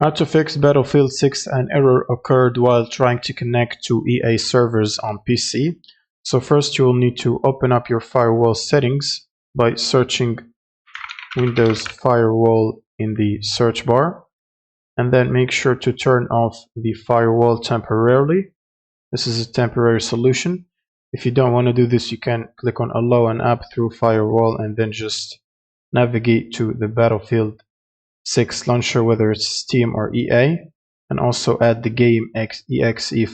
How to fix Battlefield 6. An error occurred while trying to connect to EA servers on PC. So first you will need to open up your firewall settings by searching Windows Firewall in the search bar, and then make sure to turn off the firewall temporarily. This is a temporary solution. If you don't want to do this, you can click on Allow an app through firewall and then just navigate to the Battlefield 6 launcher, whether it's Steam or EA, and also add the game exe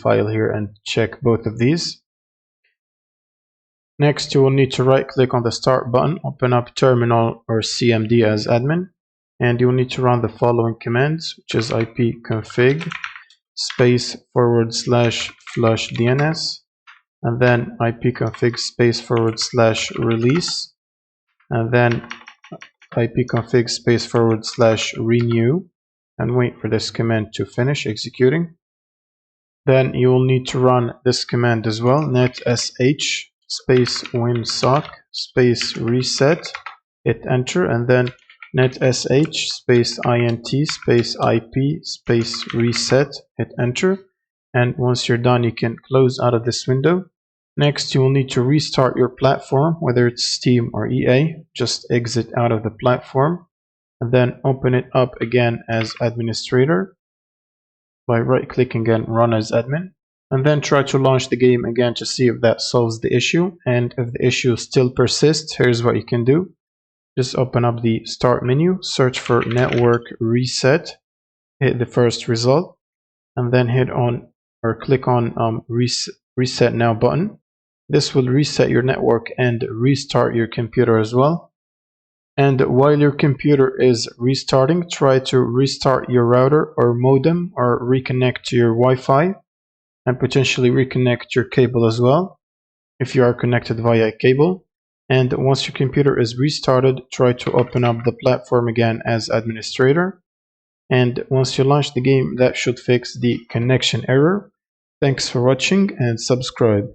file here and check both of these. Next, you will need to right click on the start button, open up terminal or CMD as admin, and you will need to run the following commands, which is ipconfig /flush DNS, and then ipconfig /release, and then ipconfig /renew, and wait for this command to finish executing. Then you will need to run this command as well, netsh winsock reset, hit enter, and then netsh int ip reset, hit enter. And once you're done, you can close out of this window. Next, you will need to restart your platform, whether it's Steam or EA. Just exit out of the platform and then open it up again as administrator by right-clicking and run as admin. And then try to launch the game again to see if that solves the issue. And if the issue still persists, here's what you can do. Just open up the start menu, search for network reset, hit the first result, and then hit on or click on reset now button. This will reset your network and restart your computer as well. And while your computer is restarting, try to restart your router or modem or reconnect to your Wi-Fi and potentially reconnect your cable as well if you are connected via cable. And once your computer is restarted, try to open up the platform again as administrator. And once you launch the game, that should fix the connection error. Thanks for watching and subscribe.